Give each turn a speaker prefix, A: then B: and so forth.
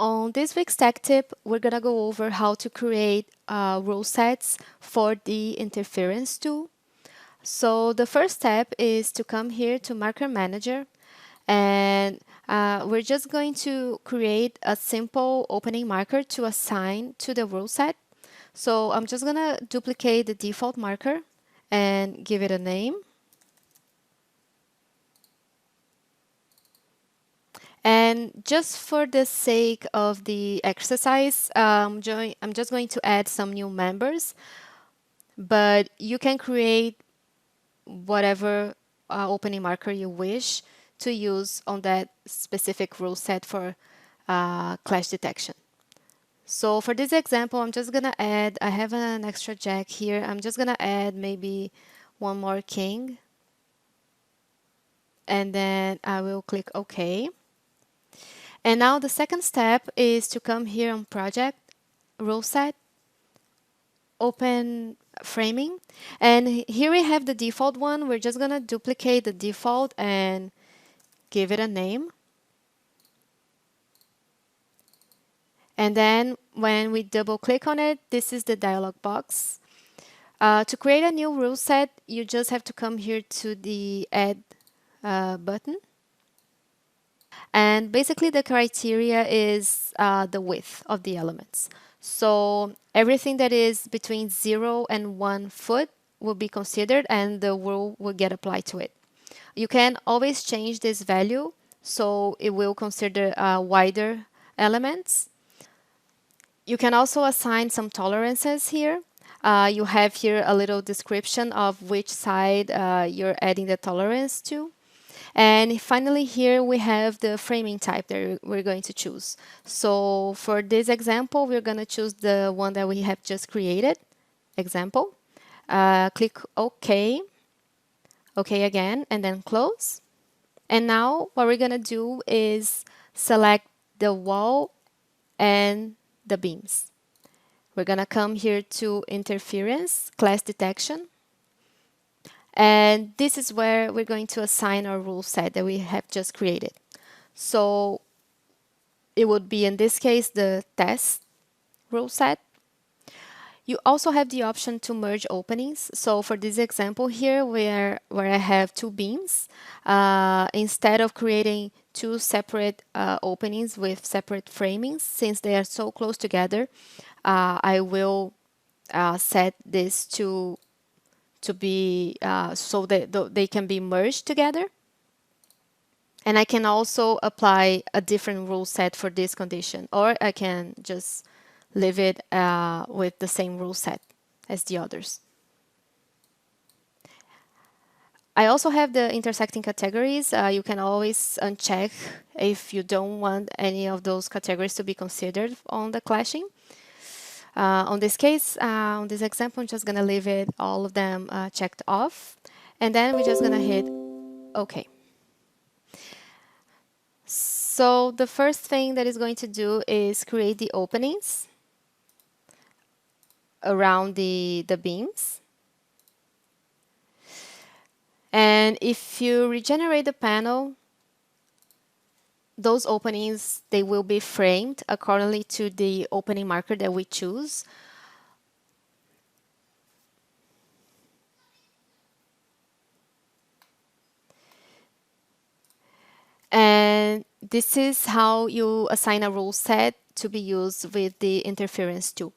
A: On this week's tech tip, we're gonna go over how to create rule sets for the interference tool. So the first step is to come here to Marker Manager, and we're just going to create a simple opening marker to assign to the rule set. So I'm just gonna duplicate the default marker and give it a name. And just for the sake of the exercise, I'm just going to add some new members, but you can create whatever opening marker you wish to use on that specific rule set for clash detection. So for this example, I'm just gonna add, I have an extra jack here. I'm just gonna add maybe one more king. And then I will click OK. And now the second step is to come here on Project, Rule Set, Open Framing. And here we have the default one. We're just gonna duplicate the default and give it a name. And then when we double click on it, this is the dialog box. To create a new rule set, you just have to come here to the Add button. And basically the criteria is the width of the elements. So everything that is between 0 and 1 foot will be considered and the rule will get applied to it. You can always change this value so it will consider wider elements. You can also assign some tolerances here. You have here a little description of which side you're adding the tolerance to. And finally here we have the framing type that we're going to choose. So for this example, we're going to choose the one that we have just created, example. Click OK, OK again, and then close. And now what we're going to do is select the wall and the beams. We're going to come here to Interference, Clash Detection. And this is where we're going to assign our rule set that we have just created. So it would be, in this case, the test rule set. You also have the option to merge openings. So for this example here, where I have two beams, instead of creating two separate openings with separate framings, since they are so close together, I will set this to be so that they can be merged together. And I can also apply a different rule set for this condition, or I can just leave it with the same rule set as the others. I also have the intersecting categories. You can always uncheck if you don't want any of those categories to be considered on the clashing. On this case, on this example, I'm just going to leave it all of them checked off. And then we're just going to hit OK. So the first thing that is going to do is create the openings around the beams. And if you regenerate the panel, those openings, they will be framed accordingly to the opening marker that we choose. And this is how you assign a rule set to be used with the interference tool.